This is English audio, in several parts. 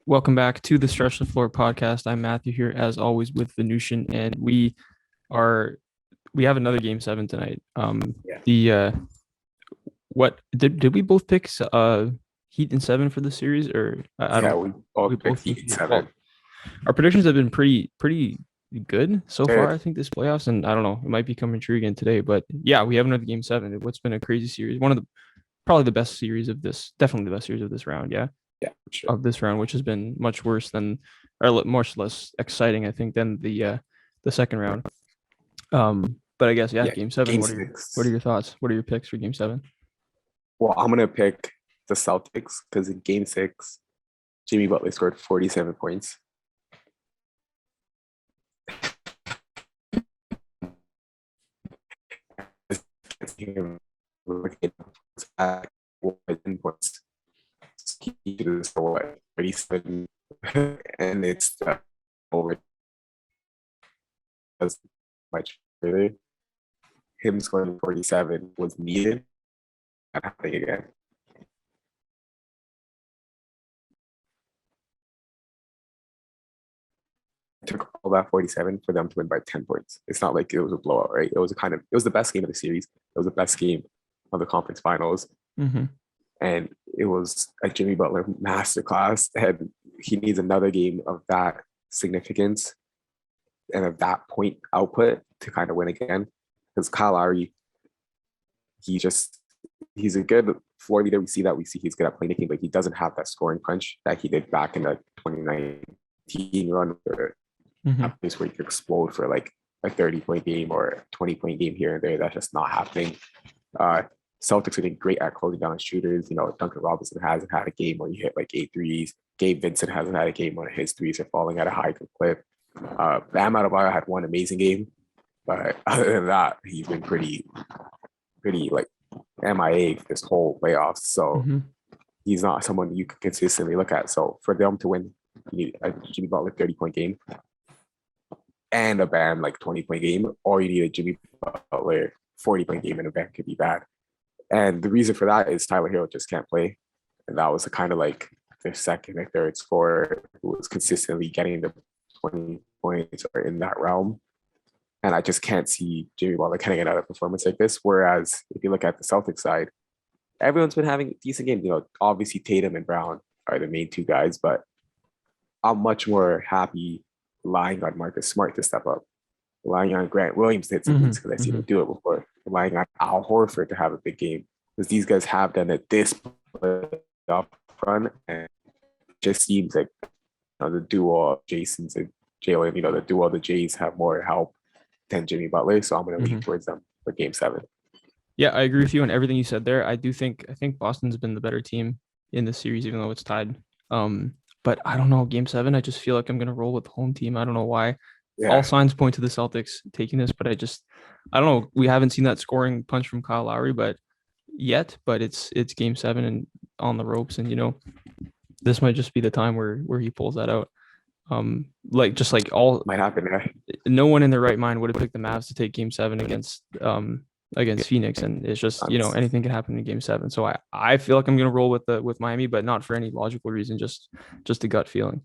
Welcome back to the Stretch the Floor podcast. I'm Matthew here, as always, with Venushan, and are we have another game seven tonight. Yeah. The what did we both pick Heat and seven for the series, or I Yeah, don't we we both both picked think Heat yeah. Well, seven. our predictions have been pretty good so far. They're, I think this playoffs, and I don't know, it might become true again today, but yeah, we have another game seven. What's been a crazy series, one of the probably the best series of this, definitely the best series of this round. Yeah, yeah, for sure. of this round, which has been much worse than, or much less exciting, I think, than the second round. But I guess yeah, Yeah, game seven. game What are six. your thoughts? What are your picks for game seven? Well, I'm gonna pick the Celtics because in game six, Jimmy Butler scored 47 points. Points. He was for what 37, and it's over as much further. Him scoring 47 was needed. Not happening again. Took all that 47 for them to win by 10 points. It's not like it was a blowout, right? It was the best game of the series. It was the best game of the conference finals. Mm-hmm. And it was a Jimmy Butler masterclass. And he needs another game of that significance and of that point output to kind of win again. Because Kyle Lowry, he just he's a good floor leader. We see he's good at playmaking, but he doesn't have that scoring punch that he did back in the 2019 run where Mm-hmm. a place where you could explode for like a 30-point game or a 20-point game here and there. That's just not happening. Uh, Celtics are doing great at closing down shooters. You know, Duncan Robinson hasn't had a game where he hit like 8 threes. Gabe Vincent hasn't had a game where his threes are falling at a high clip. Bam Adebayo had one amazing game, but other than that, he's been pretty like MIA this whole playoffs. So Mm-hmm. he's not someone you can consistently look at. So for them to win, you need a Jimmy Butler 30-point game and a Bam like 20-point game, or you need a Jimmy Butler 40-point game and a Bam could be bad. And the reason for that is Tyler Hero just can't play. And that was kind of like their second or third scorer who was consistently getting the 20 points or in that realm. And I just can't see Jimmy Butler getting another performance like this. Whereas if you look at the Celtics side, everyone's been having decent games. You know, obviously Tatum and Brown are the main two guys, but I'm much more happy relying on Marcus Smart to step up, relying on Grant Williams to hit some Mm-hmm. threes because I've seen Mm-hmm. him do it before, relying on Al Horford to have a big game because these guys have done it this playoff run, and it just seems like the duo of Jason's and Jalen, the duo of the Jays have more help than Jimmy Butler, so I'm going to lean Mm-hmm. towards them for Game 7. Yeah, I agree with you on everything you said there. I think Boston's been the better team in this series, even though it's tied. But I don't know, game seven, I just feel like I'm gonna roll with the home team. I don't know why. All Yeah, signs point to the Celtics taking this, but I don't know. We haven't seen that scoring punch from Kyle Lowry, but it's game seven and on the ropes, and this might just be the time where he pulls that out. Like just like all might happen. no one in their right mind would have picked the Mavs to take game seven against Phoenix, and it's just anything can happen in game seven. So I feel like I'm gonna roll with Miami, but not for any logical reason, just a gut feeling.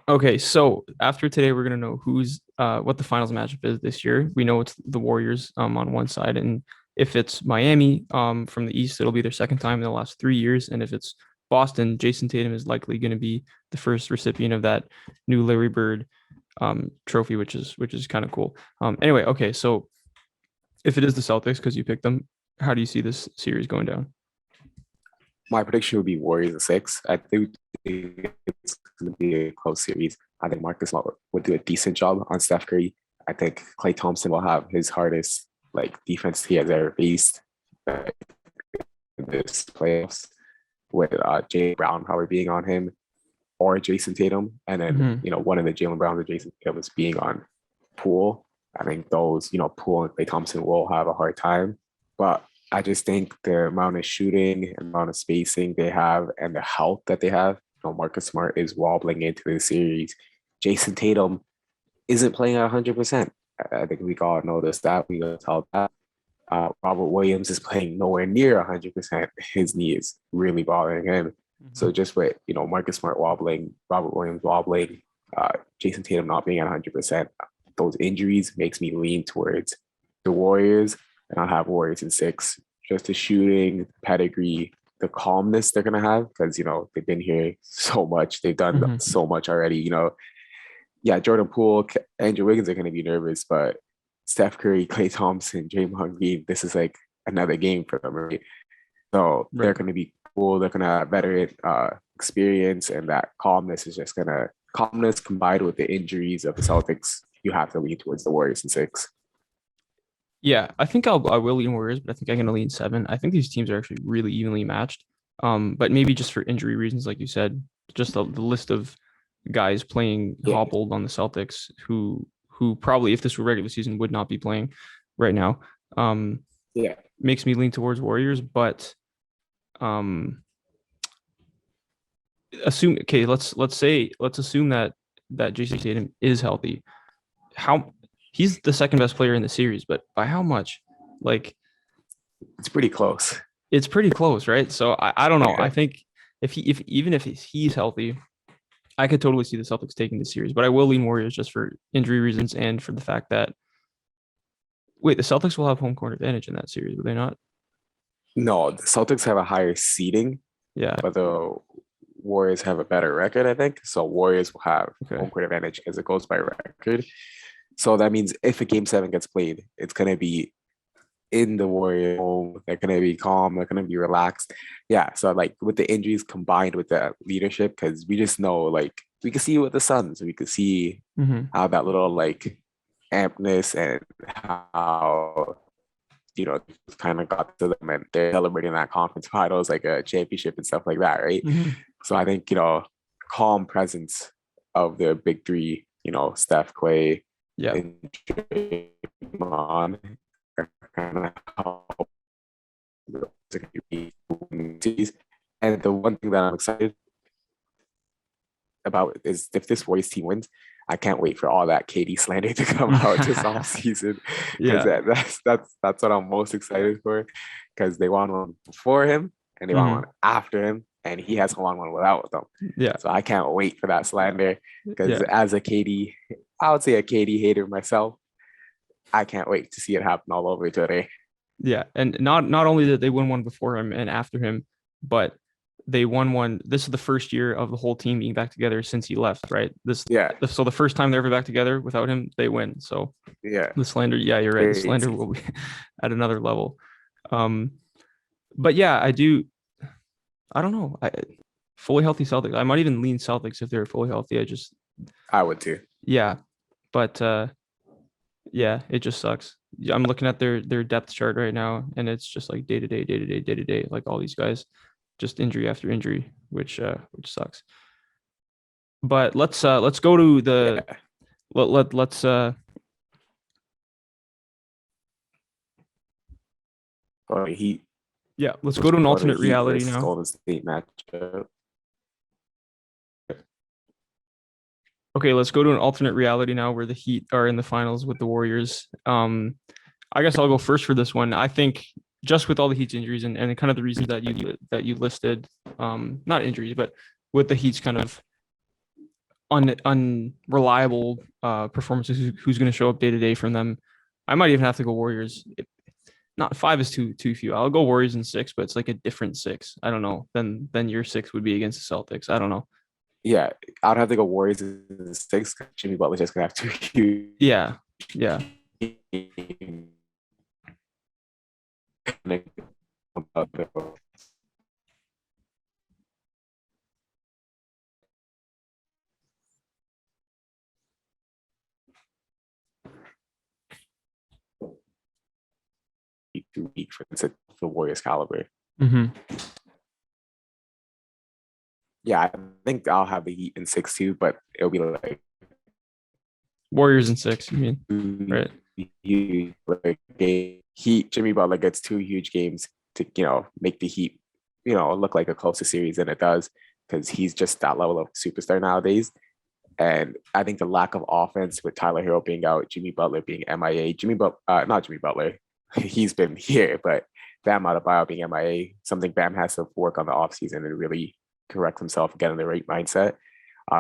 Okay, so after today, we're gonna know who's what the finals matchup is this year. We know it's the Warriors on one side, and if it's Miami from the East, it'll be their second time in the last 3 years, and if it's Boston, Jason Tatum is likely going to be the first recipient of that new Larry Bird trophy, which is kind of cool. Anyway, okay, so if it is the Celtics because you picked them, how do you see this series going down? My prediction would be Warriors in 6. I think it's going to be a close series. I think Marcus Smart would do a decent job on Steph Curry. I think Klay Thompson will have his hardest defense he has ever faced in this playoffs with Jay Brown probably being on him or Jason Tatum. And then, Mm-hmm. one of the Jalen Browns or Jason Tatum is being on Poole. I think those, Poole and Klay Thompson will have a hard time. But I just think the amount of shooting and amount of spacing they have and the health that they have, Marcus Smart is wobbling into the series. Jason Tatum isn't playing at 100%. I think we all noticed that. We all tell that. Robert Williams is playing nowhere near 100%. His knee is really bothering him. So just with Marcus Smart wobbling, Robert Williams wobbling, Jason Tatum not being at 100%, those injuries makes me lean towards the Warriors, and I'll have Warriors in 6. Just the shooting, pedigree, the calmness they're gonna have because they've been here so much, they've done Mhm. so much already. Yeah, Jordan Poole, Andrew Wiggins are gonna be nervous, but Steph Curry, Klay Thompson, Draymond Green, this is like another game for them, right? So they're Right. going to be cool. They're going to have better experience, and that calmness is just going to calmness combined with the injuries of the Celtics. You have to lean towards the Warriors in 6. Yeah, I think I will lean Warriors, but I think I'm gonna lean 7. I think these teams are actually really evenly matched. But maybe just for injury reasons, like you said, just the list of guys playing Yeah, hobbled on the Celtics who probably, if this were regular season, would not be playing right now. yeah, Makes me lean towards Warriors, but um assume okay, let's assume that Jason Tatum is healthy. How he's the second best player in the series, but by how much? Like it's pretty close. it's pretty close, right? So I don't know. I Yeah. think if even if he's healthy, I could totally see the Celtics taking the series, but I will lean Warriors just for injury reasons and for the fact that wait, the Celtics will have home court advantage in that series, will they not? No, the Celtics have a higher seeding, Yeah. but the Warriors have a better record, I think. So Warriors will have Okay. home court advantage because it goes by record. So that means if a game 7 gets played, it's going to be in the Warrior home. They're gonna be calm. They're gonna be relaxed. Yeah. So like with the injuries combined with the leadership, because we just know like we could see with the Suns, we could see Mm-hmm. how that little like ampness and how kind of got to them and they're celebrating that conference finals like a championship and stuff like that, right? Mm-hmm. So I think calm presence of the big three, Steph, Clay, Yeah. and Draymond kind of help and the one thing that I'm excited about is if this Warriors team wins, I can't wait for all that KD slander to come out this offseason because Yeah. that's what I'm most excited for because they won one before him and they won Mm-hmm. one after him and he hasn't won one without them. Yeah. So I can't wait for that slander because Yeah. as a KD, I would say a KD hater myself. I can't wait to see it happen all over today. Yeah. And not only did they win one before him and after him, but they won one. This is the first year of the whole team being back together since he left, right? Yeah, So the first time they're ever back together without him, they win. So yeah, the slander, yeah, you're right. The slander crazy. will be at another level. Um, but yeah, I do. I don't know. Fully healthy Celtics. I might even lean Celtics if they're fully healthy. I would too. Yeah, but yeah, it just sucks. Yeah, I'm looking at their depth chart right now, and it's just like day to day, day to day, day to day. Like all these guys, just injury after injury, which sucks. But let's go to the Yeah. let's Heat. yeah, let's go to an Go to alternate Heat reality versus now. Golden State matchup. Okay, let's go to an alternate reality now where the Heat are in the finals with the Warriors. I guess I'll go first for this one. I think just with all the Heat's injuries and kind of the reasons that you listed, not injuries, but with the Heat's kind of unreliable performances, who's going to show up day to day from them. I might even have to go Warriors. Not 5 is too few. I'll go Warriors in 6, but it's like a different 6. I don't know. Then your 6 would be against the Celtics. I don't know. Yeah, I'd have to go Warriors in 6. Jimmy Butler's just gonna have two huge Yeah, yeah, games. Too weak for the Warriors caliber. hmm Yeah, I think I'll have the Heat in 6 too, but it'll be like Warriors in 6. You mean right? huge like Heat. Jimmy Butler gets 2 huge games to make the Heat look like a closer series than it does because he's just that level of superstar nowadays. And I think the lack of offense with Tyler Hero being out, Jimmy Butler being MIA, not Jimmy Butler, he's been here, but Bam out of bio being MIA, something Bam has to work on the offseason and really correct himself, get in the right mindset.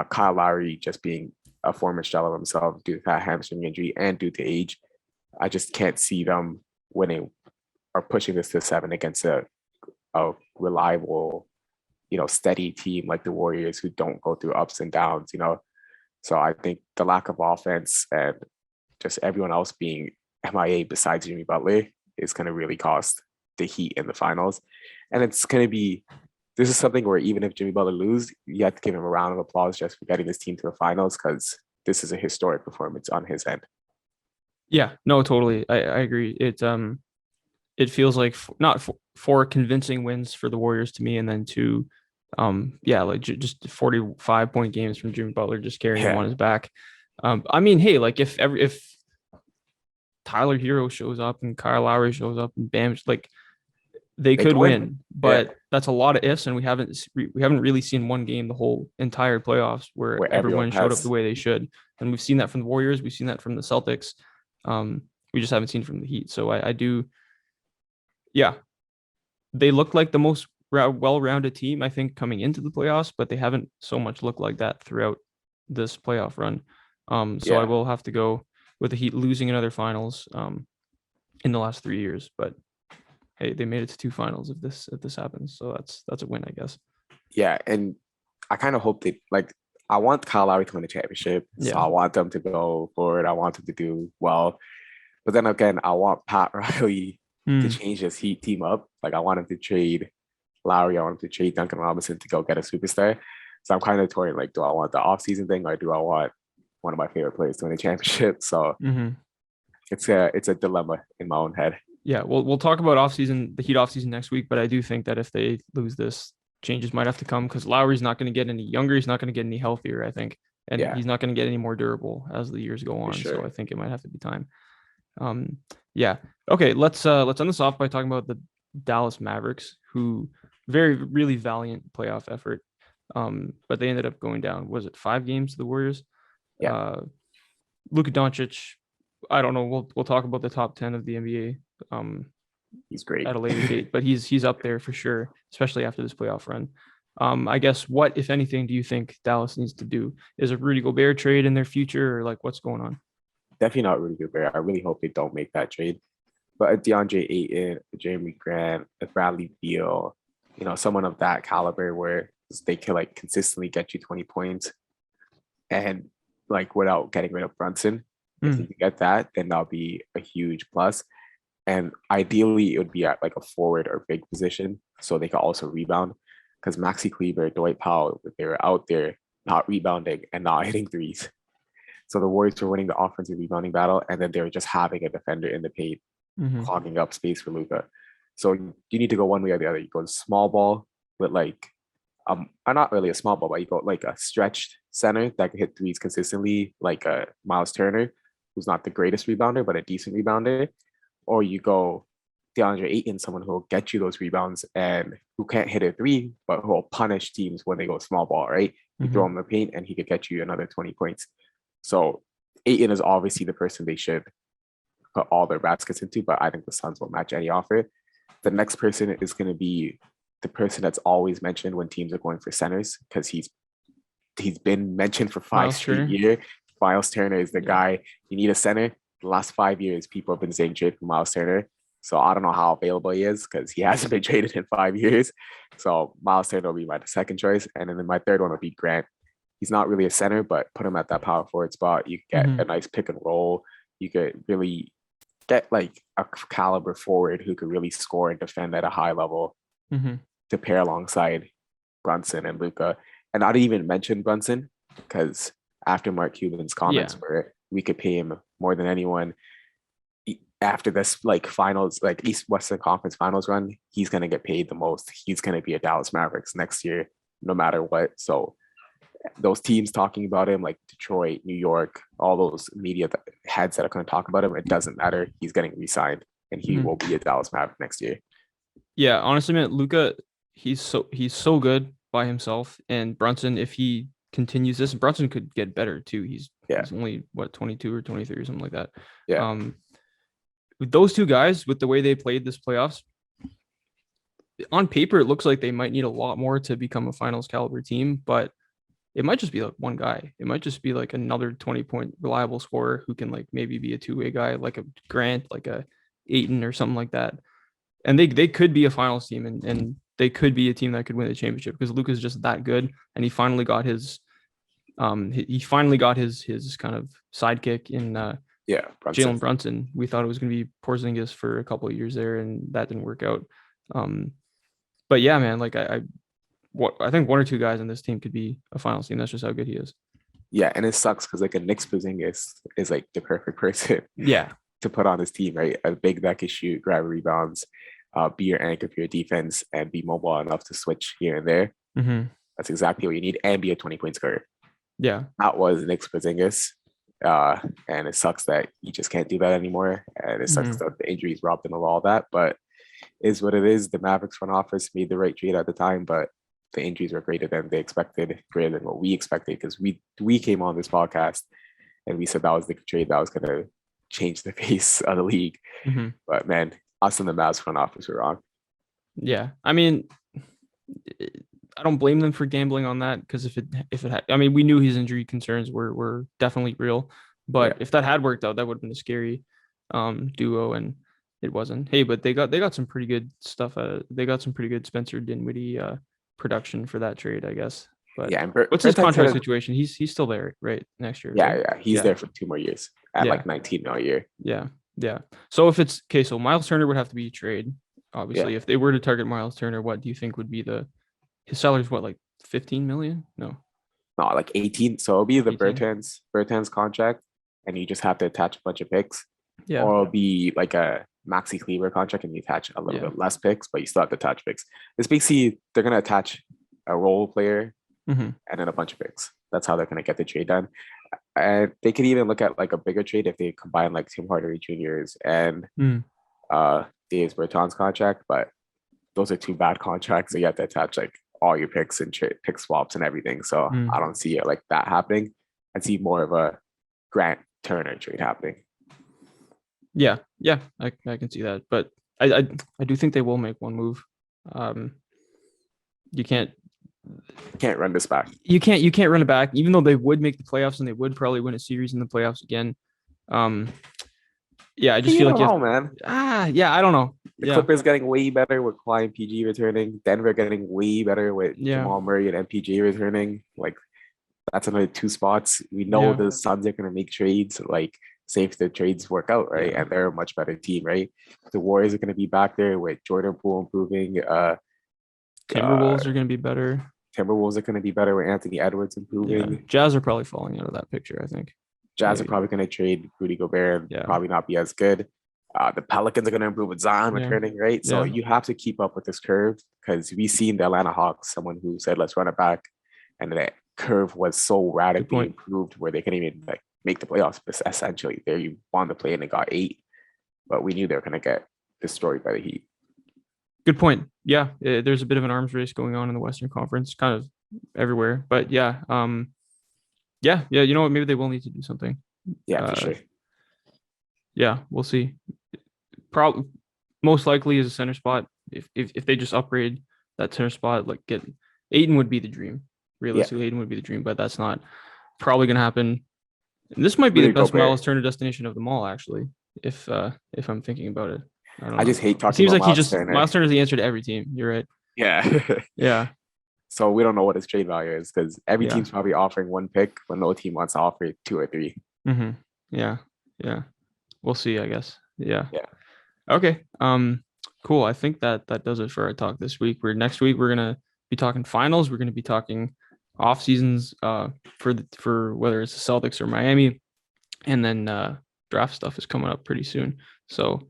Kyle Lowry just being a former shell of himself due to that hamstring injury and due to age. I just can't see them winning or pushing this to 7 against a reliable, steady team like the Warriors who don't go through ups and downs. So I think the lack of offense and just everyone else being MIA besides Jimmy Butler is going to really cost the Heat in the finals. And it's going to be, this is something where even if Jimmy Butler loses, you have to give him a round of applause just for getting this team to the finals because this is a historic performance on his end. Yeah, no, totally. I agree. It feels like not four convincing wins for the Warriors to me, and then two, like just 45-point games from Jimmy Butler just carrying him on his back. I mean, hey, like if Tyler Hero shows up and Kyle Lowry shows up and Bam, like they could win, but that's a lot of ifs, and we haven't really seen one game the whole entire playoffs where everyone showed up the way they should, and we've seen that from the Warriors, we've seen that from the Celtics, we just haven't seen from the Heat. So I do, yeah, they look like the most well-rounded team I think coming into the playoffs, but they haven't so much looked like that throughout this playoff run. So I will have to go with the Heat losing another finals in the last 3 years, but hey, they made it to 2 finals if this happens. So that's a win, I guess. Yeah, and I kind of hope I want Kyle Lowry to win the championship. So I want them to go forward. I want them to do well. But then again, I want Pat Riley to change his Heat team up. Like I want him to trade Lowry. I want him to trade Duncan Robinson to go get a superstar. So I'm kind of torn. Like, do I want the offseason thing or do I want one of my favorite players to win a championship? So it's a dilemma in my own head. Yeah, we'll talk about the Heat offseason next week, but I do think that if they lose this, changes might have to come because Lowry's not going to get any younger. He's not going to get any healthier, I think. And he's not going to get any more durable as the years go on. Sure. So I think it might have to be time. Okay, let's end this off by talking about the Dallas Mavericks, who really valiant playoff effort. But they ended up going down. Was it 5 games to the Warriors? Yeah. Luka Doncic, I don't know. We'll talk about the top 10 of the NBA. He's great at a later date, but he's up there for sure, especially after this playoff run. I guess what, if anything, do you think Dallas needs to do? Is a Rudy Gobert trade in their future, or like what's going on? Definitely not Rudy Gobert. I really hope they don't make that trade. But a DeAndre Ayton, a Jeremy Grant, a Bradley Beal, someone of that caliber where they can like consistently get you 20 points and like without getting rid of Brunson. If you can get that, then that'll be a huge plus. And ideally, it would be at like a forward or big position so they can also rebound. Because Maxi Kleber, Dwight Powell, they were out there not rebounding and not hitting threes. So the Warriors were winning the offensive rebounding battle, and then they were just having a defender in the paint, clogging up space for Luka. So you need to go one way or the other. You go small ball with like, not really a small ball, but you go like a stretched center that can hit threes consistently, like a Miles Turner, who's not the greatest rebounder, but a decent rebounder. Or you go DeAndre Ayton, someone who will get you those rebounds and who can't hit a three, but who will punish teams when they go small ball, right? You throw him in the paint and he could get you another 20 points. So Ayton is obviously the person they should put all their baskets into, but I think the Suns will match any offer. The next person is going to be the person that's always mentioned when teams are going for centers because he's been mentioned for 5 straight years. Miles Turner is the guy. You need a center. The last 5 years, people have been saying trade for Miles Turner. So I don't know how available he is because he hasn't been traded in 5 years. So Miles Turner will be my second choice. And then my third one will be Grant. He's not really a center, but put him at that power forward spot. You get a nice pick and roll. You could really get like a caliber forward who could really score and defend at a high level to pair alongside Brunson and Luka. And not even mention Brunson because after Mark Cuban's comments where we could pay him more than anyone after this like finals, like East Western Conference finals run, he's going to get paid the most. He's going to be a Dallas Mavericks next year, no matter what. So those teams talking about him, like Detroit, New York, all those media heads that are going to talk about him, it doesn't matter. He's getting re-signed and he will be a Dallas Maverick next year. Yeah, honestly, man, Luka, he's so good by himself. And Brunson, if he continues this, Brunson could get better too. He's only 22 or 23 or something like that. Yeah. with those two guys, with the way they played this playoffs, on paper, it looks like they might need a lot more to become a finals caliber team, but it might just be like one guy. It might just be like another 20-point reliable scorer who can like maybe be a two-way guy, like a Grant, like a Aiton or something like that. And they could be a finals team and they could be a team that could win the championship because Luka's just that good. And he finally got his his kind of sidekick in Jalen Brunson. We thought it was going to be Porzingis for a couple of years there, and that didn't work out. But yeah, man, like I think one or two guys on this team could be a finals team. That's just how good he is. Yeah, and it sucks because like a Nick Porzingis is like the perfect person. Yeah. To put on his team, right? A big that can shoot, grab rebounds, be your anchor for your defense, and be mobile enough to switch here and there. Mm-hmm. That's exactly what you need, and be a 20-point scorer. Yeah. That was Nick Porzingis. And it sucks that you just can't do that anymore. And it sucks that the injuries robbed him of all that, but is what it is. The Mavericks front office made the right trade at the time, but the injuries were greater than they expected, greater than what we expected, because we came on this podcast and we said that was the trade that was going to change the face of the league. Mm-hmm. But man, us and the Mavs front office were wrong. Yeah. I mean, I don't blame them for gambling on that because I mean, we knew his injury concerns were definitely real, but if that had worked out, that would have been a scary duo, and it wasn't. Hey, but they got some pretty good stuff. They got some pretty good Spencer Dinwiddie production for that trade, I guess. But yeah, and what's his contract situation? He's still there, right? Next year. Yeah, right? yeah, he's there for 2 more years at like 19 mil a year. Yeah, yeah. So if it's okay, so Miles Turner would have to be a trade. Obviously, if they were to target Miles Turner, what do you think would be his salary is what, like 15 million? No, like 18. So it'll be the Bertans contract, and you just have to attach a bunch of picks. Yeah. Or it'll be like a Maxi Kleber contract, and you attach a little bit less picks, but you still have to attach picks. It's basically they're gonna attach a role player and then a bunch of picks. That's how they're gonna get the trade done. And they could even look at like a bigger trade if they combine like Tim Hardaway Jr.'s and Davis Bertans contract, but those are 2 bad contracts, so you have to attach like all your picks and pick swaps and everything. So I don't see it like that happening. I see more of a Grant Turner trade happening. Yeah, I can see that, but I do think they will make one move. You can't run this back. You can't run it back, even though they would make the playoffs and they would probably win a series in the playoffs again. Yeah, I just feel like man. Yeah, I don't know. The Clippers getting way better with Kawhi and PG returning. Denver getting way better with Jamal Murray and MPJ returning. Like that's another 2 spots. We know the Suns are gonna make trades. Like say if the trades work out, right? And they're a much better team, right? The Warriors are gonna be back there with Jordan Poole improving. Timberwolves are gonna be better. Timberwolves are gonna be better with Anthony Edwards improving. Yeah. Jazz are probably falling out of that picture, I think. Jazz are probably going to trade Rudy Gobert and probably not be as good. The Pelicans are going to improve with Zion returning, right? So you have to keep up with this curve because we've seen the Atlanta Hawks, someone who said, let's run it back. And that curve was so radically improved where they couldn't even like make the playoffs. Essentially, you won the play and they got 8. But we knew they were going to get destroyed by the Heat. Good point. Yeah, there's a bit of an arms race going on in the Western Conference, kind of everywhere. But yeah, you know what? Maybe they will need to do something. Yeah, for sure. Yeah, we'll see. Probably, most likely is a center spot. If they just upgrade that center spot, like get Aiton would be the dream. Realistically, Aiton would be the dream, but that's not probably going to happen. And this might be the best Miles Turner destination of them all, actually. If I'm thinking about it, I just hate talking. It seems about like Miles Turner is the answer to every team. You're right. Yeah. Yeah. So we don't know what his trade value is because every team's probably offering 1 pick, but no team wants to offer 2 or 3. Yeah. We'll see, I guess. Yeah. Yeah. Okay. Cool. I think that does it for our talk this week. Next week we're gonna be talking finals. We're gonna be talking off seasons for whether it's the Celtics or Miami, and then draft stuff is coming up pretty soon. So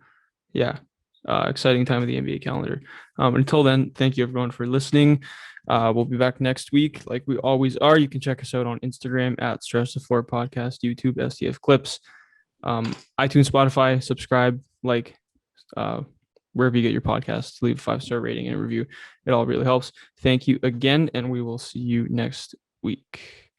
yeah. Exciting time of the NBA calendar. Until then, thank you everyone for listening. We'll be back next week like we always are. You can check us out on Instagram at Stretch the Floor Podcast, YouTube, STF Clips, iTunes, Spotify, subscribe, wherever you get your podcasts, leave a 5-star rating and a review. It all really helps. Thank you again, and we will see you next week.